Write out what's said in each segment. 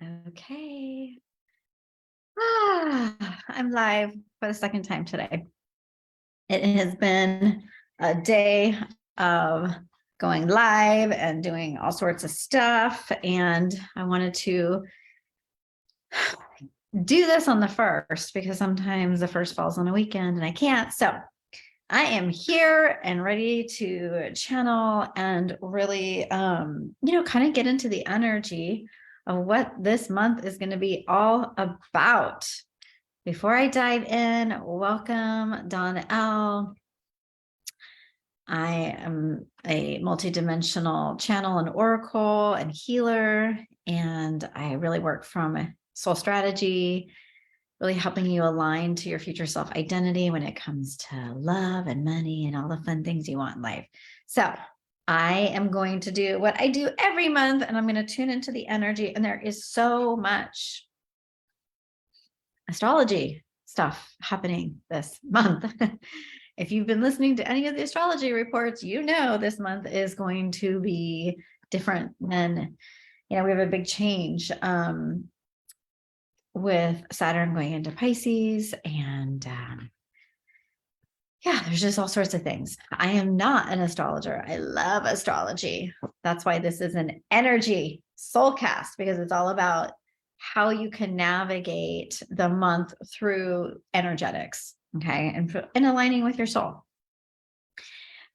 Okay. I'm live for the second time today. It has been a day of going live and doing all sorts of stuff. And I wanted to do this on the first because sometimes the first falls on a weekend and I can't. So I am here and ready to channel and really, kind of get into the energy of what this month is going to be all about. Before I dive in, welcome, Dawn L. I am a multidimensional channel and oracle and healer, and I really work from soul strategy, really helping you align to your future self identity when it comes to love and money and all the fun things you want in life. So I am going to do what I do every month, and I'm going to tune into the energy. And there is so much astrology stuff happening this month. If you've been listening to any of the astrology reports, you know this month is going to be different than, we have a big change with Saturn going into Pisces, and there's just all sorts of things. I am not an astrologer. I love astrology. That's why this is an energy soul cast, because it's all about how you can navigate the month through energetics, okay, and aligning with your soul.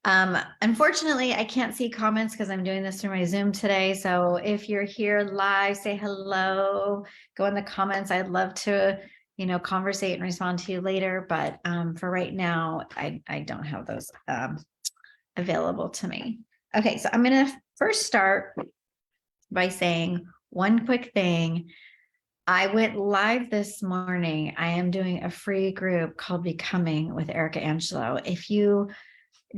Unfortunately, I can't see comments because I'm doing this through my Zoom today. So if you're here live, say hello, go in the comments. I'd love to, conversate and respond to you later. But for right now, I don't have those available to me. Okay, so I'm going to first start by saying one quick thing. I went live this morning. I am doing a free group called Becoming with Erica Angelo. If you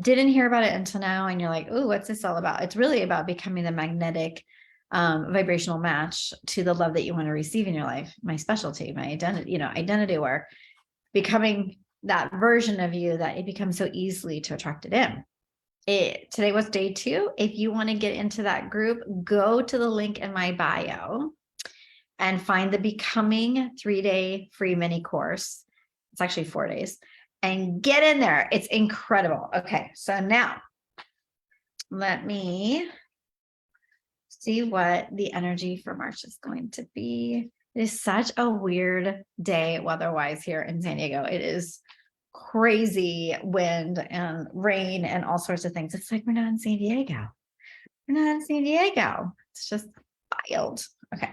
didn't hear about it until now and you're like, oh, what's this all about? It's really about becoming the magnetic vibrational match to the love that you want to receive in your life. My specialty, my identity, identity work, becoming that version of you that it becomes so easily to attract it in. Today was day 2. If you want to get into that group, go to the link in my bio and find the Becoming 3-day free mini course. It's actually 4 days. And get in there. It's incredible. Okay, so now let me see what the energy for March is going to be. It is such a weird day weather-wise here in San Diego. It is crazy wind and rain and all sorts of things. It's like we're not in San Diego. We're not in San Diego. It's just wild. Okay.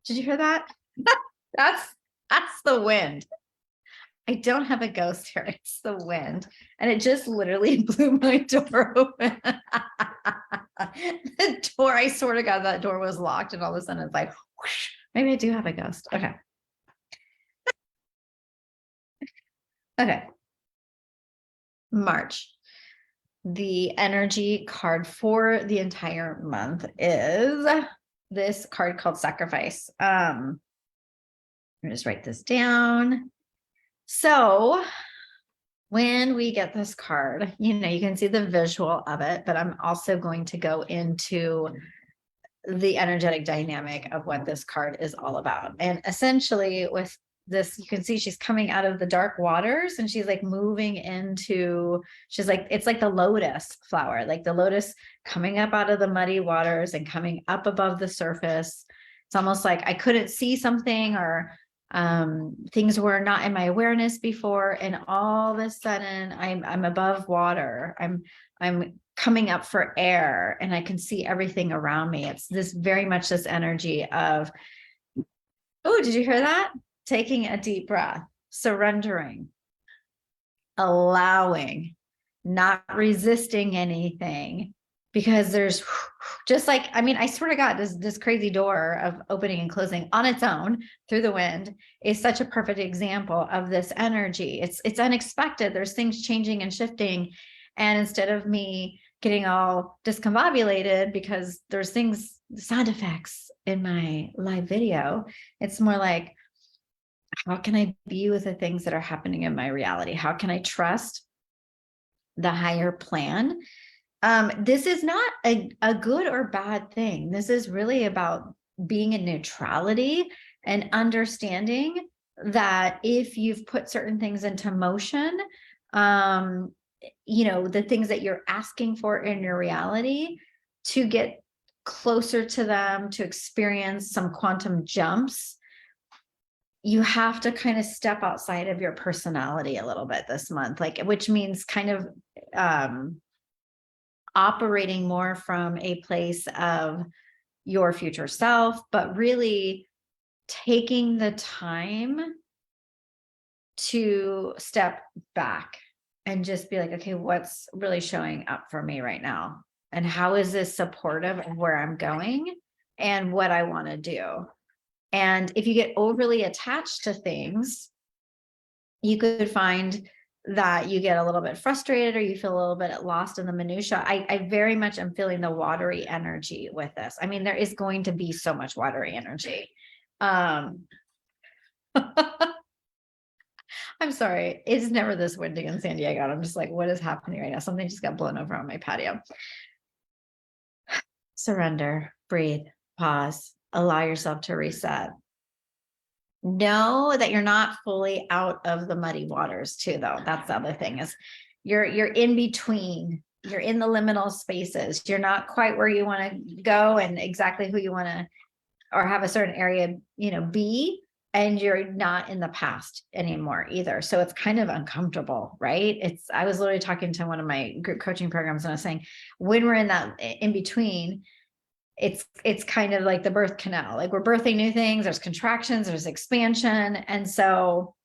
Did you hear that? That's the wind. I don't have a ghost here. It's the wind. And it just literally blew my door open. The door, I swear to God, that door was locked. And all of a sudden it's like, whoosh, maybe I do have a ghost. Okay. Okay. March. The energy card for the entire month is this card called Sacrifice. I'm going to just write this down. So when we get this card, you can see the visual of it, but I'm also going to go into the energetic dynamic of what this card is all about. And essentially with this, you can see she's coming out of the dark waters and she's like moving into, it's like the lotus flower, like the lotus coming up out of the muddy waters and coming up above the surface. It's almost like I couldn't see something, or things were not in my awareness before, and all of a sudden I'm above water. I'm coming up for air and I can see everything around me. It's this very much this energy of, oh, did you hear that? Taking a deep breath, surrendering, allowing, not resisting anything, because there's just like, I swear to God, this crazy door of opening and closing on its own through the wind is such a perfect example of this energy. It's unexpected. There's things changing and shifting. And instead of me getting all discombobulated because there's things, sound effects in my live video, it's more like, how can I be with the things that are happening in my reality? How can I trust the higher plan? This is not a good or bad thing. This is really about being in neutrality and understanding that if you've put certain things into motion, the things that you're asking for in your reality, to get closer to them, to experience some quantum jumps, you have to kind of step outside of your personality a little bit this month, which means kind of operating more from a place of your future self, but really taking the time to step back and just be like, okay, what's really showing up for me right now? And how is this supportive of where I'm going and what I want to do? And if you get overly attached to things, you could find that you get a little bit frustrated, or you feel a little bit lost in the minutia. I very much am feeling the watery energy with this. I mean, there is going to be so much watery energy. I'm sorry. It's never this windy in San Diego. I'm just like, what is happening right now? Something just got blown over on my patio. Surrender, breathe, pause, allow yourself to reset. Know that you're not fully out of the muddy waters too, though. That's the other thing, is you're in between. You're in the liminal spaces. You're not quite where you want to go and exactly who you want to, or have a certain area, be, and you're not in the past anymore either. So it's kind of uncomfortable, right? I was literally talking to one of my group coaching programs, and I was saying, when we're in that in between, it's kind of like the birth canal. Like, we're birthing new things. There's contractions, there's expansion. And so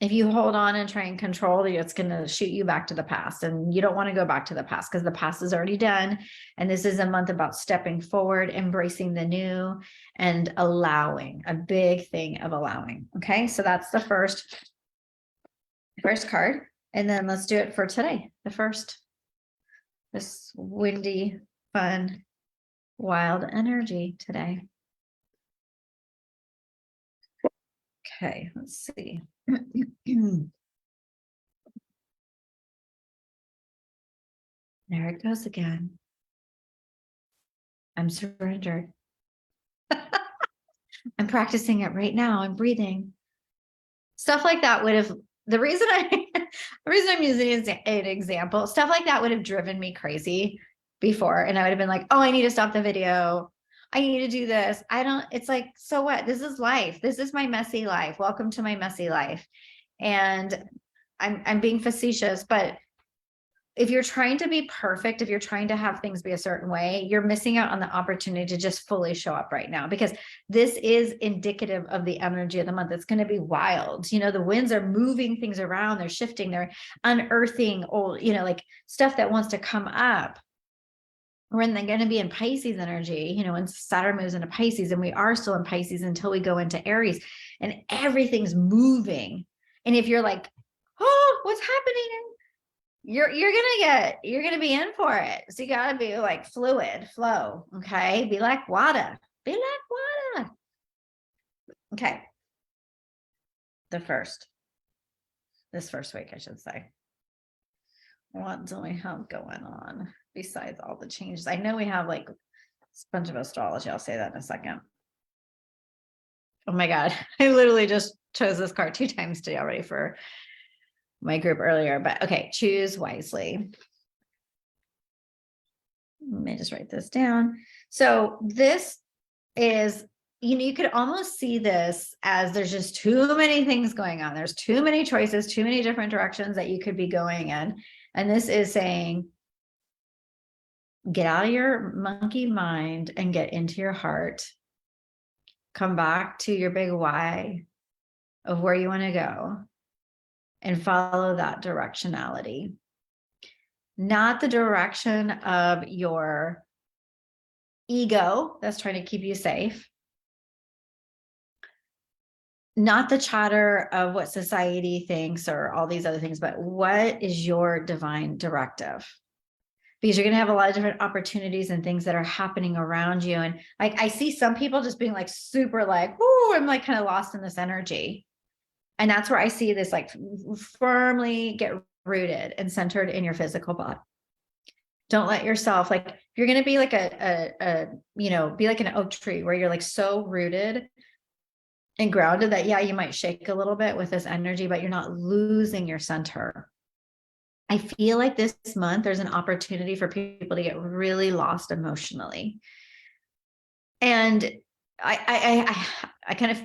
if you hold on and try and control, it's going to shoot you back to the past. And you don't want to go back to the past, because the past is already done. And this is a month about stepping forward, embracing the new, and allowing, a big thing of allowing. Okay. So that's the first card. And then let's do it for today. This windy, fun, wild energy today. Okay, let's see. There it goes again. I'm surrendered. I'm practicing it right now. I'm breathing. Stuff like that would have, the reason I'm using an example, stuff like that would have driven me crazy before. And I would have been like, oh, I need to stop the video. I need to do this. It's like, so what? This is life. This is my messy life. Welcome to my messy life. And I'm being facetious, but if you're trying to be perfect, if you're trying to have things be a certain way, you're missing out on the opportunity to just fully show up right now, because this is indicative of the energy of the month. It's going to be wild. The winds are moving things around. They're shifting, they're unearthing old, like stuff that wants to come up. We're going to be in Pisces energy, when Saturn moves into Pisces, and we are still in Pisces until we go into Aries, and everything's moving. And if you're like, oh, what's happening? You're gonna be in for it. So you gotta be like fluid, flow. Okay. Be like water. Okay. This first week, I should say. What do we have going on besides all the changes? I know we have like a bunch of astrology. I'll say that in a second. Oh my God. I literally just chose this card 2 times today already for my group earlier, but okay. Choose wisely. Let me just write this down. So this is, you could almost see this as there's just too many things going on. There's too many choices, too many different directions that you could be going in. And this is saying, get out of your monkey mind and get into your heart. Come back to your big why of where you want to go and follow that directionality. Not the direction of your ego that's trying to keep you safe. Not the chatter of what society thinks or all these other things, but what is your divine directive? Because you're going to have a lot of different opportunities and things that are happening around you. And like, I see some people just being like super like, whoo, I'm like kind of lost in this energy. And that's where I see this like firmly get rooted and centered in your physical body. Don't let yourself, like, if you're going to be like be like an oak tree where you're like so rooted and grounded that, yeah, you might shake a little bit with this energy, but you're not losing your center. I feel like this month there's an opportunity for people to get really lost emotionally. And I kind of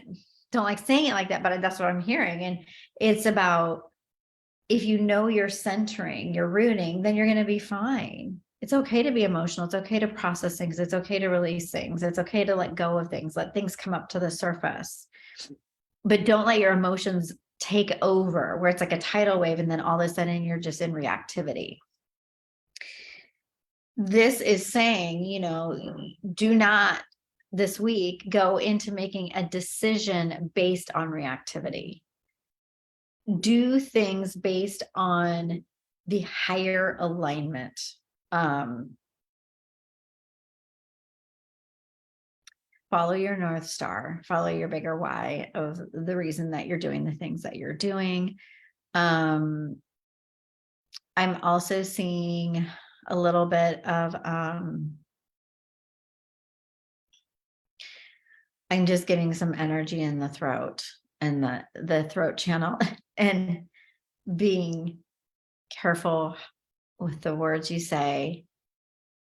don't like saying it like that, but that's what I'm hearing. And it's about, if you know you're centering, you're rooting, then you're going to be fine. It's okay to be emotional. It's okay to process things. It's okay to release things. It's okay to let go of things, let things come up to the surface. But don't let your emotions take over, where it's like a tidal wave and then all of a sudden you're just in reactivity. This is saying, do not this week go into making a decision based on reactivity. Do things based on the higher alignment. Follow your North Star, follow your bigger why of the reason that you're doing the things that you're doing. I'm also seeing a little bit of, I'm just getting some energy in the throat and the throat channel, and being careful with the words you say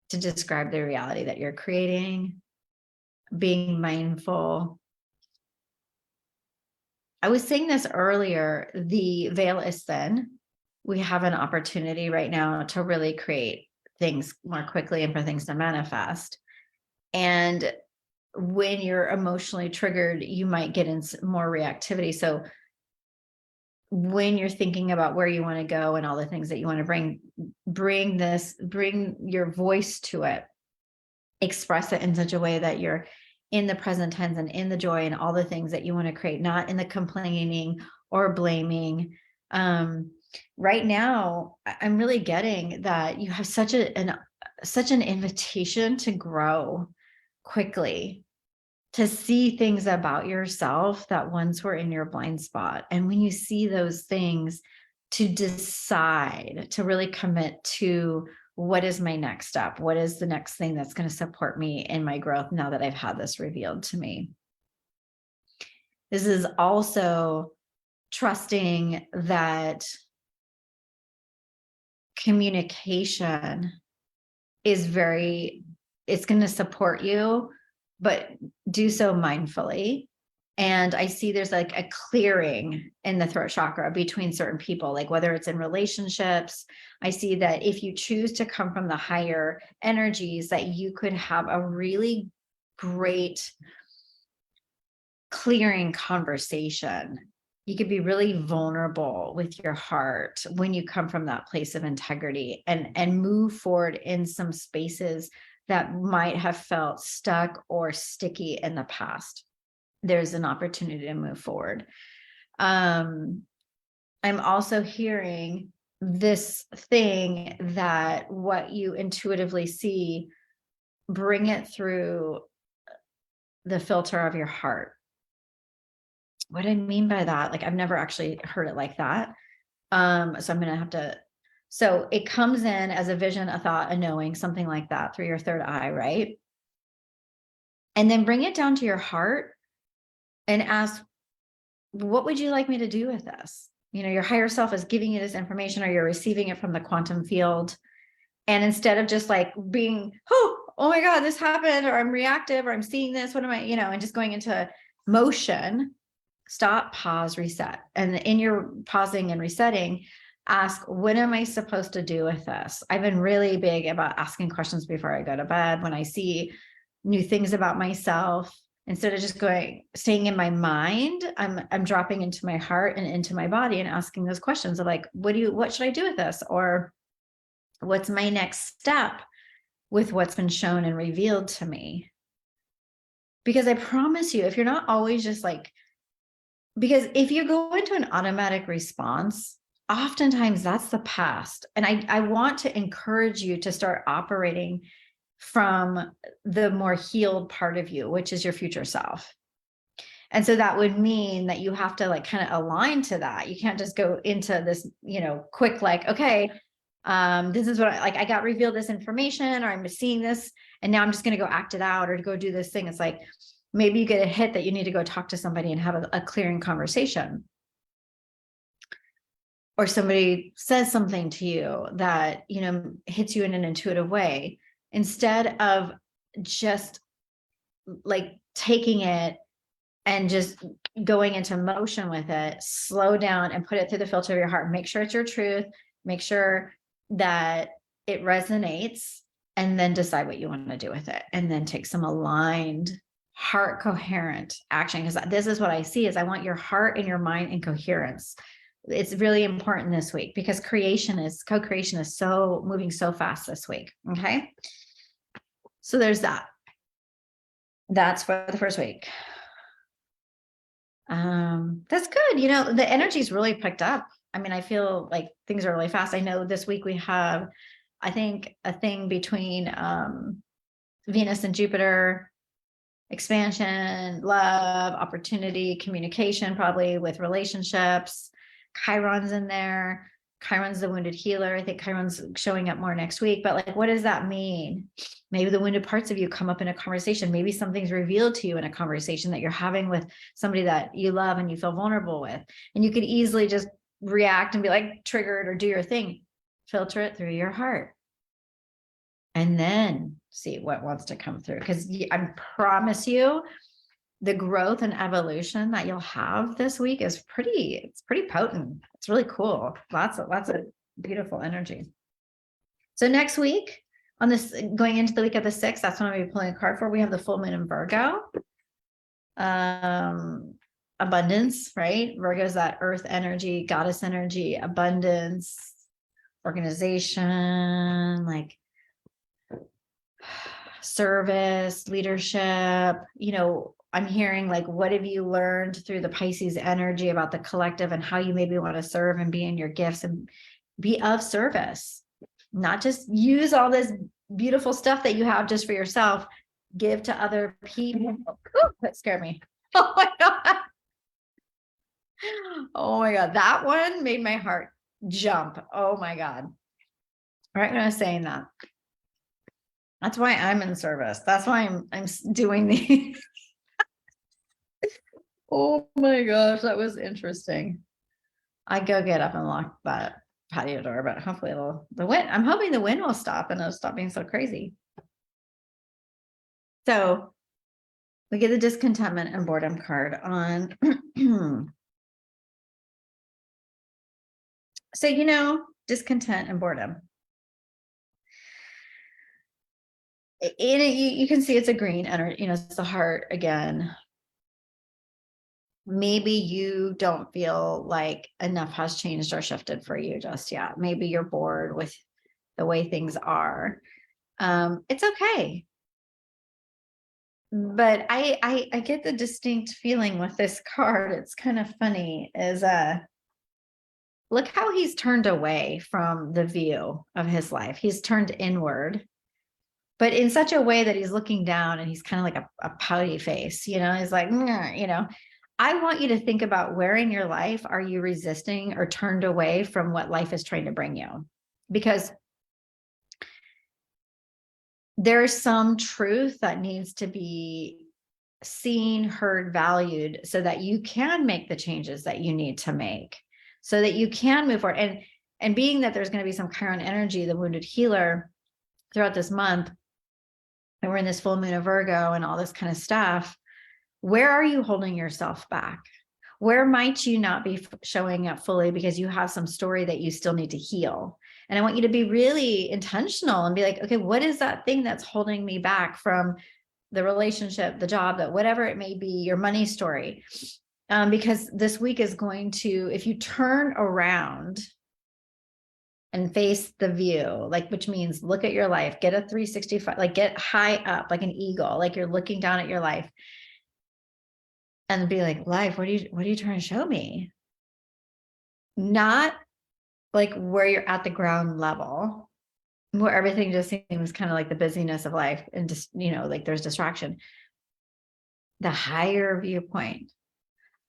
to describe the reality that you're creating, being mindful. I was saying this earlier, the veil is thin. We have an opportunity right now to really create things more quickly and for things to manifest. And when you're emotionally triggered, you might get in more reactivity. So when you're thinking about where you want to go and all the things that you want to bring your voice to it, express it in such a way that you're in the present tense and in the joy and all the things that you want to create, not in the complaining or blaming. Right now, I'm really getting that you have such an invitation to grow quickly, to see things about yourself that once were in your blind spot. And when you see those things, to decide to really commit to, what is my next step? What is the next thing that's going to support me in my growth now that I've had this revealed to me? This is also trusting that communication is it's going to support you, but do so mindfully. And I see there's like a clearing in the throat chakra between certain people, like whether it's in relationships. I see that if you choose to come from the higher energies, that you could have a really great clearing conversation. You could be really vulnerable with your heart when you come from that place of integrity, and move forward in some spaces that might have felt stuck or sticky in the past. There's an opportunity to move forward. I'm also hearing this thing that what you intuitively see, bring it through the filter of your heart. What I mean by that, like, I've never actually heard it like that. So I'm going to have to, so it comes in as a vision, a thought, a knowing, something like that through your third eye, right? And then bring it down to your heart and ask, what would you like me to do with this? Your higher self is giving you this information, or you're receiving it from the quantum field. And instead of just like being, oh my God, this happened, or I'm reactive, or I'm seeing this, what am I, and just going into motion, stop, pause, reset. And in your pausing and resetting, ask, what am I supposed to do with this? I've been really big about asking questions before I go to bed. When I see new things about myself, instead of just staying in my mind, I'm dropping into my heart and into my body and asking those questions of like, what should I do with this? Or what's my next step with what's been shown and revealed to me? Because I promise you, if you're not always just like, because if you go into an automatic response, oftentimes that's the past. And I want to encourage you to start operating from the more healed part of you, which is your future self. And so that would mean that you have to like kind of align to that. You can't just go into this, quick, like, okay, This is what I got revealed this information, or I'm seeing this, and now I'm just going to go act it out or to go do this thing. It's like, maybe you get a hit that you need to go talk to somebody and have a clearing conversation. Or somebody says something to you that, hits you in an intuitive way, instead of just like taking it and just going into motion with it. Slow down and put it through the filter of your heart. Make sure it's your truth. Make sure that it resonates, and then decide what you want to do with it. And then take some aligned, heart coherent action. Because this is what I see is I want your heart and your mind in coherence. It's really important this week because co-creation is so moving so fast this week. Okay. So there's that. That's for the first week. That's good. The energy's really picked up. I mean, I feel like things are really fast. I know this week we have, I think, a thing between Venus and Jupiter, expansion, love, opportunity, communication, probably with relationships. Chiron's in there. Chiron's the wounded healer. I think Chiron's showing up more next week, but like, what does that mean? Maybe the wounded parts of you come up in a conversation. Maybe something's revealed to you in a conversation that you're having with somebody that you love and you feel vulnerable with. And you could easily just react and be like triggered or do your thing. Filter it through your heart. And then see what wants to come through. Because I promise you, the growth and evolution that you'll have this week is pretty potent. It's really cool. Lots of beautiful energy. So next week, on this, going into the week of the 6th, that's when I'll be pulling a card for. We have the full moon in Virgo. Abundance, right? Virgo is that earth energy, goddess energy, abundance, organization, like service, leadership. I'm hearing like, what have you learned through the Pisces energy about the collective and how you maybe want to serve and be in your gifts and be of service, not just use all this beautiful stuff that you have just for yourself, give to other people. Ooh, that scared me. Oh my God. Oh my God. That one made my heart jump. Oh my God. Right when I was saying that. That's why I'm in service. That's why I'm doing these. Oh my gosh, that was interesting. I go get up and lock that patio door, but hopefully I'm hoping the wind will stop and it'll stop being so crazy. So we get the discontentment and boredom card on. So, discontent and boredom. You can see it's a green energy, it's the heart again. Maybe you don't feel like enough has changed or shifted for you just yet. Maybe you're bored with the way things are. It's okay. But I get the distinct feeling with this card. It's kind of funny is look how he's turned away from the view of his life. He's turned inward, but in such a way that he's looking down and he's kind of like a pouty face, he's like, I want you to think about where in your life are you resisting or turned away from what life is trying to bring you? Because there's some truth that needs to be seen, heard, valued so that you can make the changes that you need to make, so that you can move forward. And being that there's going to be some Chiron energy, the wounded healer, throughout this month, and we're in this full moon of Virgo and all this kind of stuff, where are you holding yourself back? Where might you not be showing up fully because you have some story that you still need to heal? And I want you to be really intentional and be like, okay, what is that thing that's holding me back from the relationship, the job, that whatever it may be, your money story? Because this week is going to, if you turn around and face the view, which means look at your life, get a 365, get high up like an eagle, like you're looking down at your life. And be like, life, what are you trying to show me? Not like where you're at the ground level, where everything just seems kind of like the busyness of life and just, there's distraction. The higher viewpoint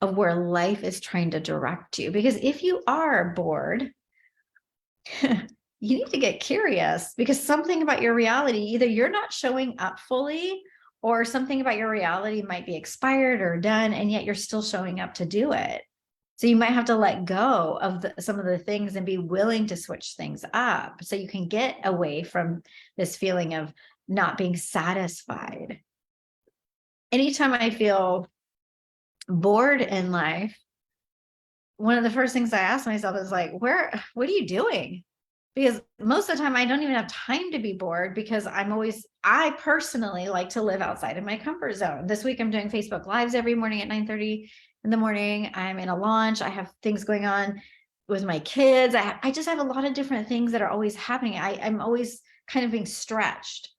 of where life is trying to direct you. Because if you are bored, you need to get curious, because something about your reality, either you're not showing up fully, or something about your reality might be expired or done, and yet you're still showing up to do it. So you might have to let go of some of the things and be willing to switch things up so you can get away from this feeling of not being satisfied. Anytime I feel bored in life, one of the first things I ask myself is like, what are you doing? Because most of the time I don't even have time to be bored, because I personally like to live outside of my comfort zone. This week I'm doing Facebook Lives every morning at 9:30 in the morning. I'm in a launch. I have things going on with my kids. I just have a lot of different things that are always happening. I'm always kind of being stretched.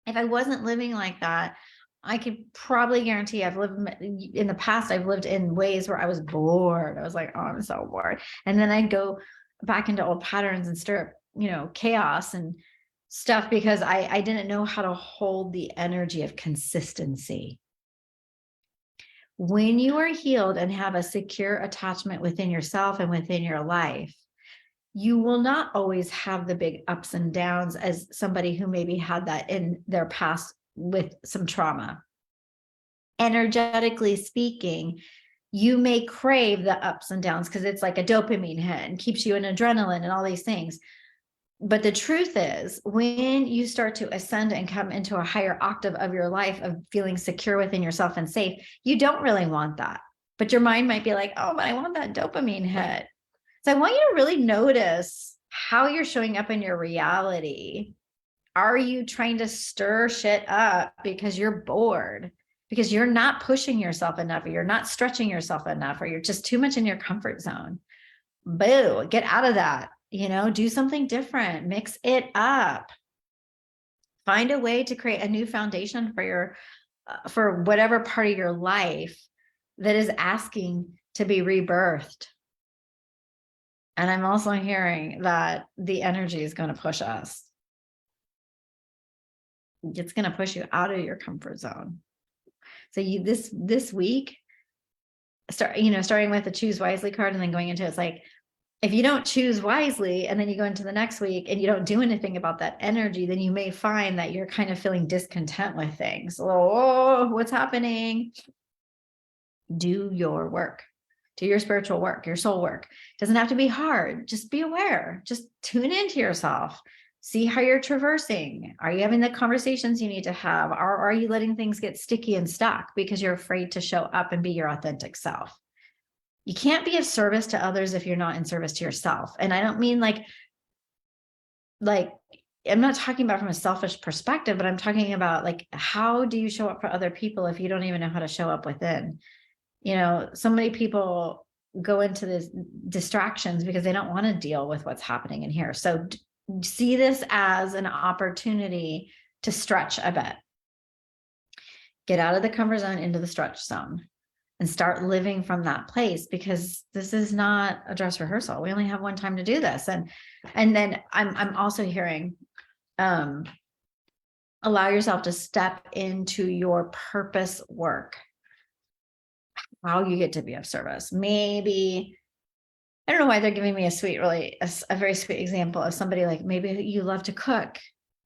If I wasn't living like that, I could probably guarantee I've lived in the past. I've lived in ways where I was bored. I was like, oh, I'm so bored. And then I'd go back into old patterns and stir up, chaos and stuff, because I didn't know how to hold the energy of consistency. When you are healed and have a secure attachment within yourself and within your life, you will not always have the big ups and downs as somebody who maybe had that in their past with some trauma. Energetically speaking, you may crave the ups and downs because it's like a dopamine hit and keeps you in adrenaline and all these things. But the truth is, when you start to ascend and come into a higher octave of your life of feeling secure within yourself and safe, you don't really want that. But your mind might be like, oh, but I want that dopamine hit. So I want you to really notice how you're showing up in your reality. Are you trying to stir shit up because you're bored, because you're not pushing yourself enough, or you're not stretching yourself enough, or you're just too much in your comfort zone? Boo, get out of that. Do something different, mix it up. Find a way to create a new foundation for whatever part of your life that is asking to be rebirthed. And I'm also hearing that the energy is going to push us. It's going to push you out of your comfort zone. So this week, starting with the choose wisely card and then going into it's like, if you don't choose wisely and then you go into the next week and you don't do anything about that energy, then you may find that you're kind of feeling discontent with things. Oh, what's happening? Do your work. Do your spiritual work, your soul work. It doesn't have to be hard. Just be aware. Just tune into yourself. See how you're traversing. Are you having the conversations you need to have? Or are you letting things get sticky and stuck because you're afraid to show up and be your authentic self? You can't be of service to others if you're not in service to yourself. And I don't mean like I'm not talking about from a selfish perspective, but I'm talking about like, how do you show up for other people if you don't even know how to show up within? So many people go into these distractions because they don't want to deal with what's happening in here. So see this as an opportunity to stretch a bit. Get out of the comfort zone into the stretch zone and start living from that place, because this is not a dress rehearsal. We only have one time to do this. And then I'm also hearing, allow yourself to step into your purpose work. How you get to be of service. Maybe, I don't know why they're giving me a very sweet example of somebody like, maybe you love to cook,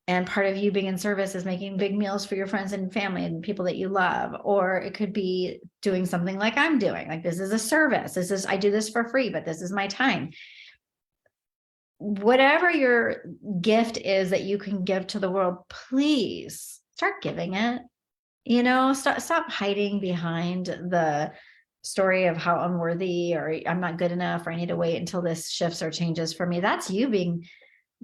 and part of you being in service is making big meals for your friends and family and people that you love. Or it could be doing something like I'm doing, like this is a service. I do this for free, but this is my time. Whatever your gift is that you can give to the world, please start giving it. Stop hiding behind the story of how unworthy, or I'm not good enough, or I need to wait until this shifts or changes for me. That's you being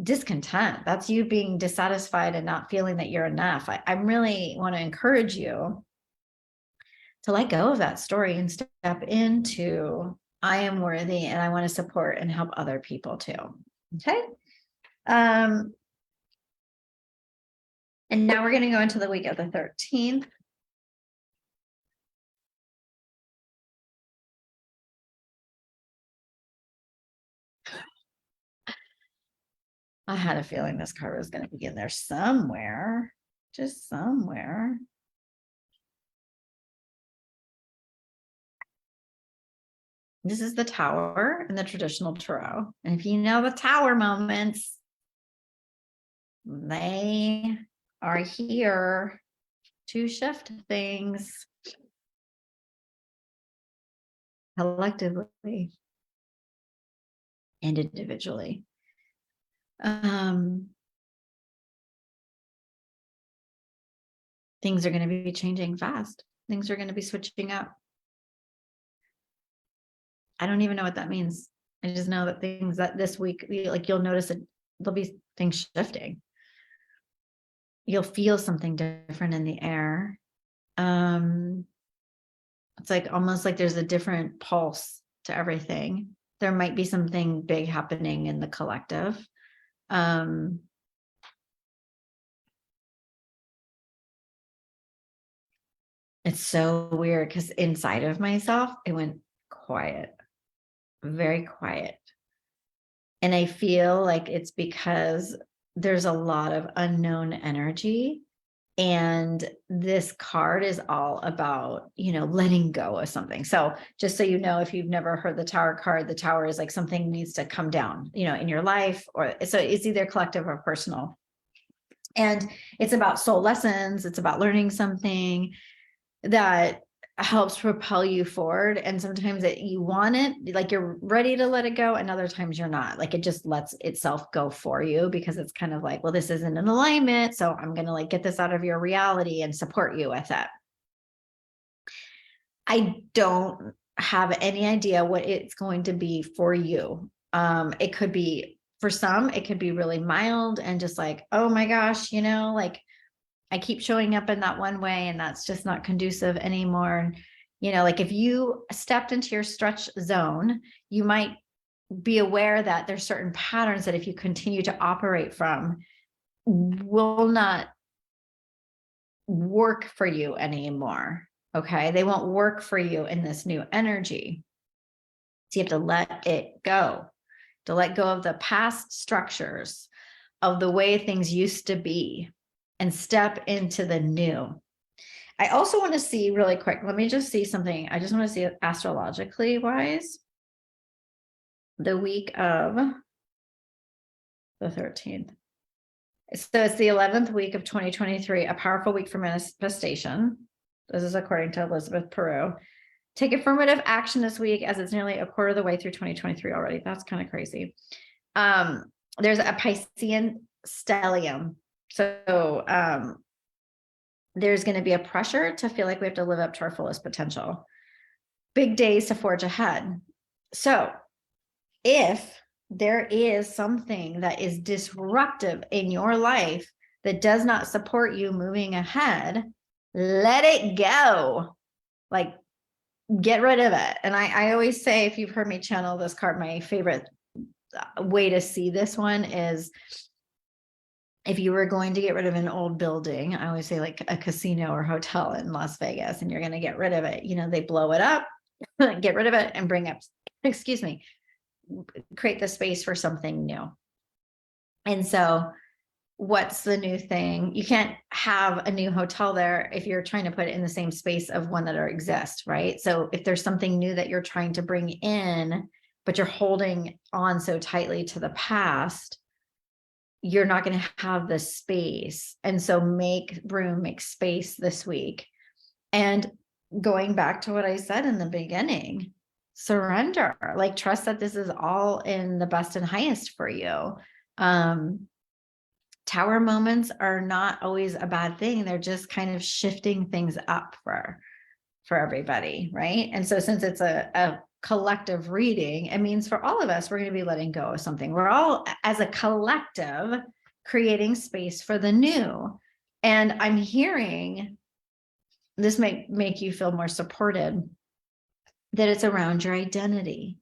discontent. That's you being dissatisfied and not feeling that you're enough. I really want to encourage you to let go of that story and step into, I am worthy and I want to support and help other people too. Okay. And now we're going to go into the week of the 13th. I had a feeling this card was going to be in there somewhere, just somewhere. This is the Tower in the traditional tarot. And if you know the Tower moments, they are here to shift things collectively and individually. Things are going to be changing fast. Things are going to be switching up. I don't even know what that means. I just know that things that this week, like you'll notice that there'll be things shifting. You'll feel something different in the air. It's like almost like there's a different pulse to everything. There might be something big happening in the collective. It's so weird because inside of myself, it went quiet, very quiet. And I feel like it's because there's a lot of unknown energy. And this card is all about, letting go of something. So just so you know, if you've never heard the Tower card, the Tower is like something needs to come down, in your life, or so it's either collective or personal. And it's about soul lessons. It's about learning something that helps propel you forward. And sometimes you want it, like you're ready to let it go. And other times you're not, like it just lets itself go for you because it's kind of like, well, this isn't in alignment. So I'm going to like get this out of your reality and support you with it. I don't have any idea what it's going to be for you. It could be, for some, it could be really mild and just like, oh my gosh, like I keep showing up in that one way and that's just not conducive anymore. Like if you stepped into your stretch zone, you might be aware that there's certain patterns that if you continue to operate from will not work for you anymore. Okay. They won't work for you in this new energy. So you have to let it go, to let go of the past structures of the way things used to be and step into the new. I also want to see really quick. Let me just see something. I just want to see astrologically wise, the week of the 13th. So it's the 11th week of 2023, a powerful week for manifestation. This is according to Elizabeth Peru. Take affirmative action this week as it's nearly a quarter of the way through 2023 already. That's kind of crazy. There's a Piscean stellium. So there's going to be a pressure to feel like we have to live up to our fullest potential. Big days to forge ahead. So if there is something that is disruptive in your life that does not support you moving ahead, let it go. Like, get rid of it. And I always say, if you've heard me channel this card, my favorite way to see this one is if you were going to get rid of an old building, I always say like a casino or hotel in Las Vegas, and you're going to get rid of it. They blow it up, get rid of it and bring up, create the space for something new. And so what's the new thing? You can't have a new hotel there if you're trying to put it in the same space of one that already exists, right? So if there's something new that you're trying to bring in, but you're holding on so tightly to the past, you're not going to have the space. And so make room, make space this week. And going back to what I said in the beginning, surrender, like trust that this is all in the best and highest for you. Tower moments are not always a bad thing. They're just kind of shifting things up for everybody, right? And so since it's a collective reading, it means for all of us, we're going to be letting go of something. We're all, as a collective, creating space for the new. And I'm hearing, this may make you feel more supported, that it's around your identity.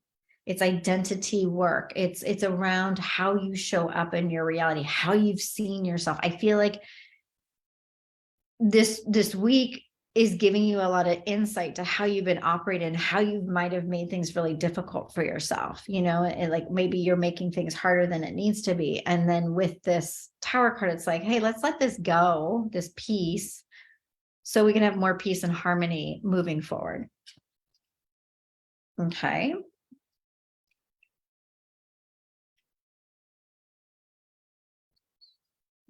It's identity work. It's around how you show up in your reality, how you've seen yourself. I feel like this week is giving you a lot of insight to how you've been operating, how you might have made things really difficult for yourself, and like maybe you're making things harder than it needs to be. And then with this Tower card, it's like, hey, let's let this go, this peace, so we can have more peace and harmony moving forward. Okay.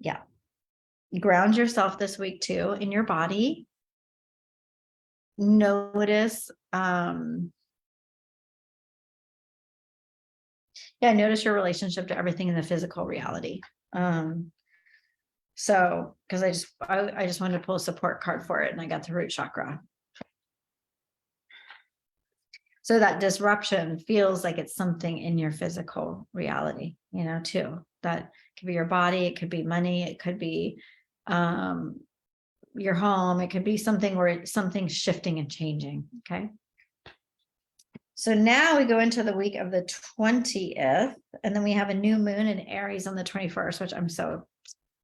Yeah. Ground yourself this week too in your body. Notice, notice your relationship to everything in the physical reality. So, because I just wanted to pull a support card for it, and I got the root chakra. So that disruption feels like it's something in your physical reality, too. That could be your body, it could be money, it could be your home, it could be something where something's shifting and changing. Okay. So now we go into the week of the 20th, and then we have a new moon in Aries on the 21st, which I'm so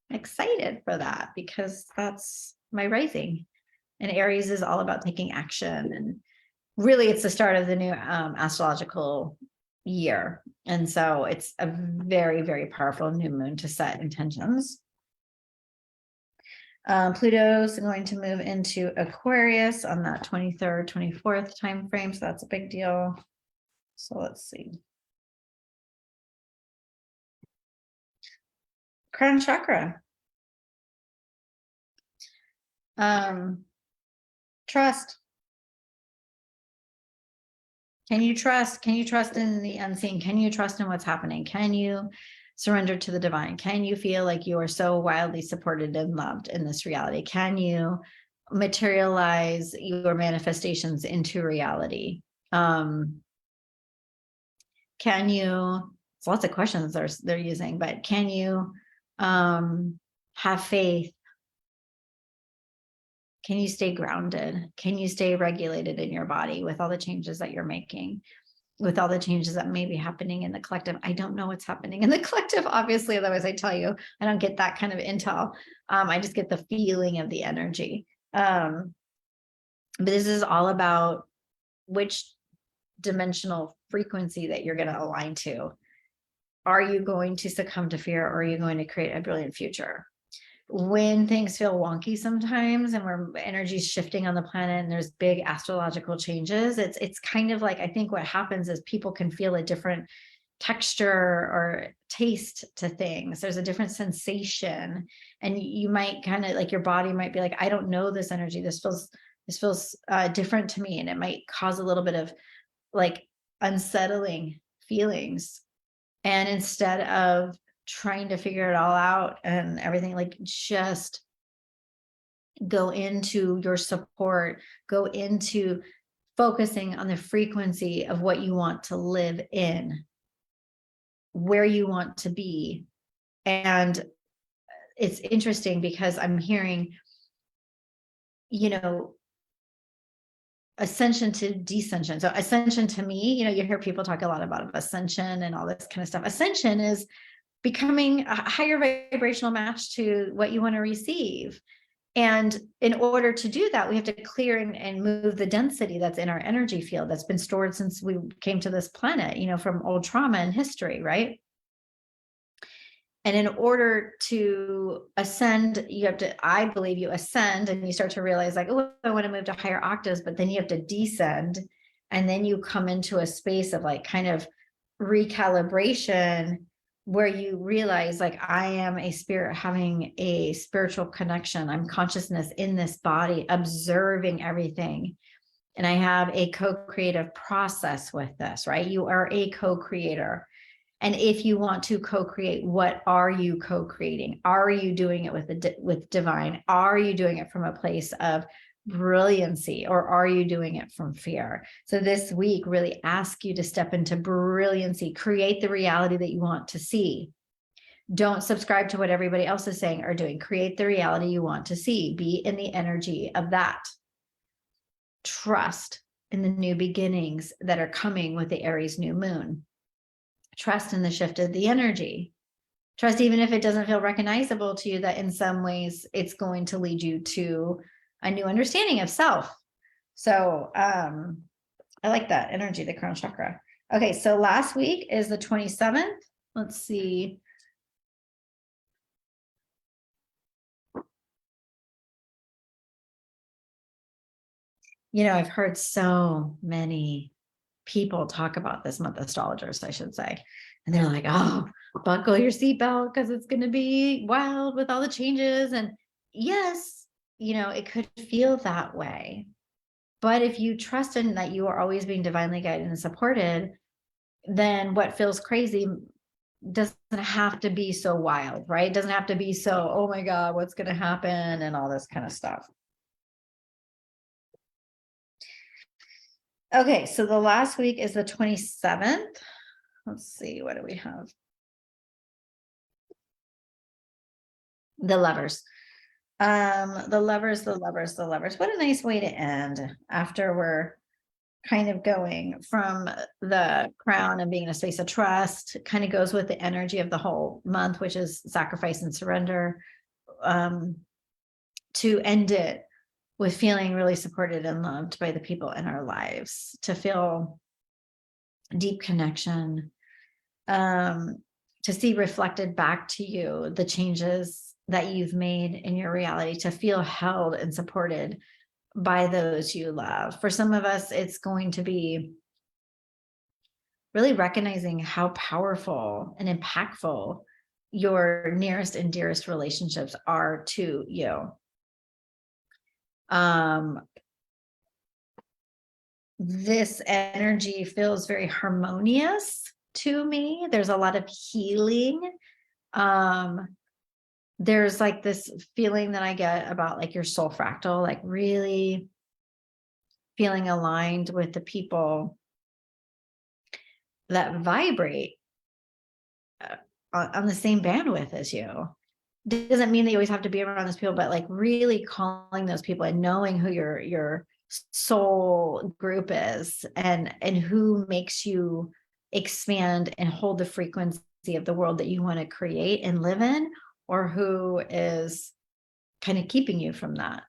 excited for that because that's my rising. And Aries is all about taking action, and really it's the start of the new astrological year. And so it's a very, very powerful new moon to set intentions. Pluto's going to move into Aquarius on that 23rd, 24th time frame. So that's a big deal. So let's see. Crown chakra. Trust. Can you trust? Can you trust in the unseen? Can you trust in what's happening? Can you surrender to the divine? Can you feel like you are so wildly supported and loved in this reality? Can you materialize your manifestations into reality? Can you, it's lots of questions they're using, but can you have faith? Can you stay grounded? Can you stay regulated in your body with all the changes that you're making? With all the changes that may be happening in the collective? I don't know what's happening in the collective, obviously, otherwise I tell you, I don't get that kind of intel. I just get the feeling of the energy. But this is all about which dimensional frequency that you're going to align to. Are you going to succumb to fear, or are you going to create a brilliant future? When things feel wonky sometimes and where energy's shifting on the planet and there's big astrological changes, it's kind of like, I think what happens is people can feel a different texture or taste to things. There's a different sensation, and you might kind of like, your body might be like, I don't know this energy. This feels different to me. And it might cause a little bit of like unsettling feelings. And instead of trying to figure it all out and everything, like, just go into your support, go into focusing on the frequency of what you want to live in, where you want to be. And it's interesting because I'm hearing, ascension to descension. So ascension to me, you hear people talk a lot about ascension and all this kind of stuff. Ascension is becoming a higher vibrational match to what you want to receive. And in order to do that, we have to clear and move the density that's in our energy field that's been stored since we came to this planet, from old trauma and history, right? And in order to ascend, you have to, I believe you ascend and you start to realize like, oh, I want to move to higher octaves, but then you have to descend. And then you come into a space of like kind of recalibration where you realize like, I am a spirit having a spiritual connection. I'm consciousness in this body, observing everything. And I have a co-creative process with this, right? You are a co-creator. And if you want to co-create, what are you co-creating? Are you doing it with divine? Are you doing it from a place of brilliancy, or are you doing it from fear? So this week really ask you to step into brilliancy, create the reality that you want to see. Don't subscribe to what everybody else is saying or doing. Create the reality you want to see. Be in the energy of that. Trust in the new beginnings that are coming with the Aries new moon. Trust in the shift of the energy. Trust, even if it doesn't feel recognizable to you, that in some ways it's going to lead you to a new understanding of self. So I like that energy, the crown chakra. Okay, so last week is the 27th. Let's see. I've heard so many people talk about this month, astrologers, I should say. And they're like, oh, buckle your seatbelt because it's going to be wild with all the changes. And yes, it could feel that way. But if you trust in that you are always being divinely guided and supported, then what feels crazy doesn't have to be so wild, right? It doesn't have to be so, oh my God, what's going to happen and all this kind of stuff. Okay, so the last week is the 27th. Let's see, what do we have? The Lovers. The lovers. What a nice way to end after we're kind of going from the Crown and being in a space of trust. Kind of goes with the energy of the whole month, which is sacrifice and surrender. To end it with feeling really supported and loved by the people in our lives, to feel deep connection, to see reflected back to you the changes that you've made in your reality, to feel held and supported by those you love. For some of us, it's going to be really recognizing how powerful and impactful your nearest and dearest relationships are to you. This energy feels very harmonious to me. There's a lot of healing. There's like this feeling that I get about like your soul fractal, like really feeling aligned with the people that vibrate on the same bandwidth as you. Doesn't mean that you always have to be around those people, but like really calling those people and knowing who your soul group is and who makes you expand and hold the frequency of the world that you want to create and live in, or who is kind of keeping you from that.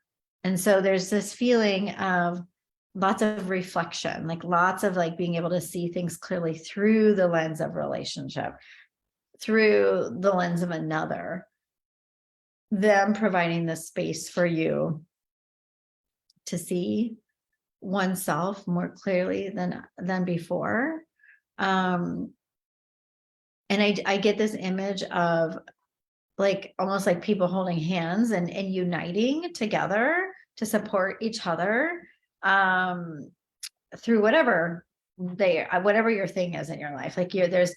And so there's this feeling of lots of reflection, like lots of like being able to see things clearly through the lens of relationship, through the lens of another, them providing the space for you to see oneself more clearly than before. And I get this image of like almost like people holding hands and uniting together to support each other through whatever your thing is in your life. Like there's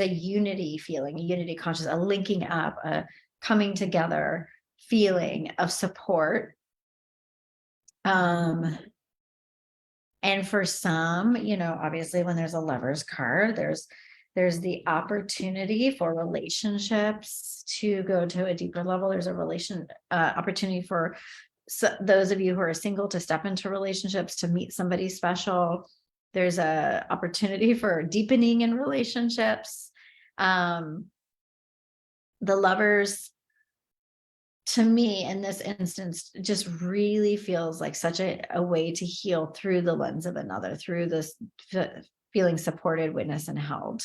a unity feeling, a unity conscious, a linking up, a coming together feeling of support. And for some, obviously when there's a Lover's card, there's the opportunity for relationships to go to a deeper level. There's a opportunity for those of you who are single to step into relationships, to meet somebody special. There's a opportunity for deepening in relationships. The Lovers, to me, in this instance, just really feels like such a way to heal through the lens of another, through this feeling supported, witnessed, and held.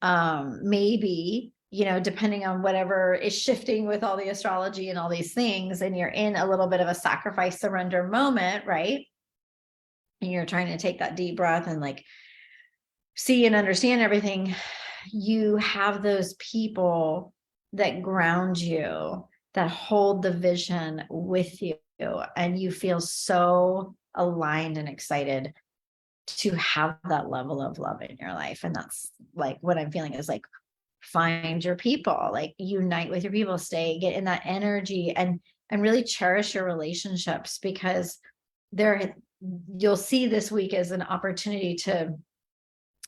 Maybe, depending on whatever is shifting with all the astrology and all these things, and you're in a little bit of a sacrifice surrender moment, right? And you're trying to take that deep breath and like see and understand everything. You have those people that ground you, that hold the vision with you, and you feel so aligned and excited to have that level of love in your life. And that's like what I'm feeling is like, find your people, like unite with your people, get in that energy and really cherish your relationships, because you'll see this week as an opportunity to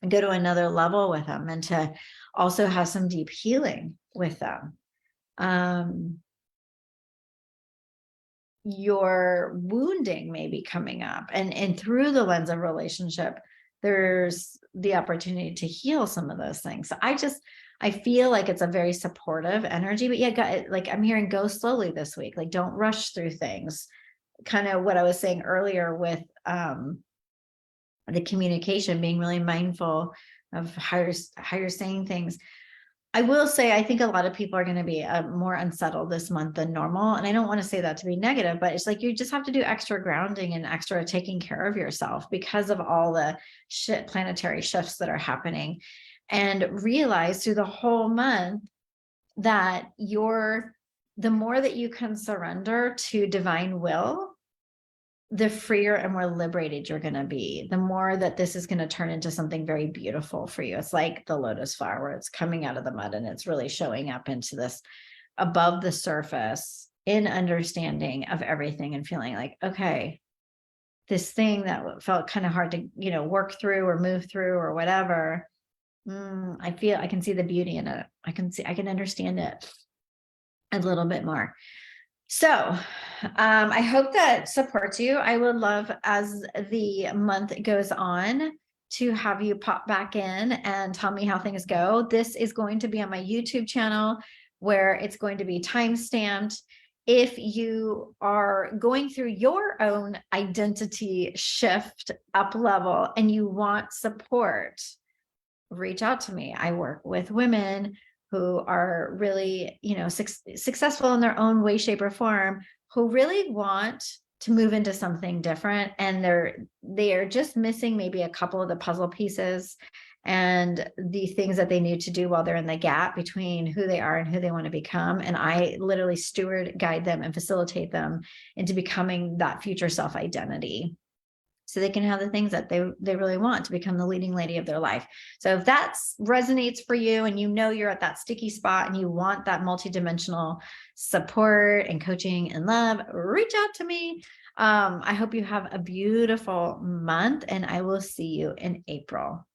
go to another level with them and to also have some deep healing with them. Your wounding may be coming up, and through the lens of relationship, there's the opportunity to heal some of those things. So I feel like it's a very supportive energy, but yeah, like I'm hearing go slowly this week. Like don't rush through things. Kind of what I was saying earlier with the communication, being really mindful of how you're saying things. I will say, I think a lot of people are going to be more unsettled this month than normal. And I don't want to say that to be negative, but it's like, you just have to do extra grounding and extra taking care of yourself because of all the planetary shifts that are happening. and realize through the whole month that the more that you can surrender to divine will, the freer and more liberated you're going to be, the more that this is going to turn into something very beautiful for you. It's like the lotus flower where it's coming out of the mud and it's really showing up into this above the surface in understanding of everything and feeling like, okay, this thing that felt kind of hard to, work through or move through or whatever. I can see the beauty in it. I can understand it a little bit more. So I hope that supports you. I would love, as the month goes on, to have you pop back in and tell me how things go. This is going to be on my YouTube channel, where it's going to be time-stamped. If you are going through your own identity shift up level and you want support, reach out to me. I work with women who are really, successful in their own way, shape, or form, who really want to move into something different. And they're just missing maybe a couple of the puzzle pieces and the things that they need to do while they're in the gap between who they are and who they want to become. And I literally guide them and facilitate them into becoming that future self identity, so they can have the things that they really want to become the leading lady of their life. So if that resonates for you and you're at that sticky spot and you want that multidimensional support and coaching and love, reach out to me. I hope you have a beautiful month, and I will see you in April.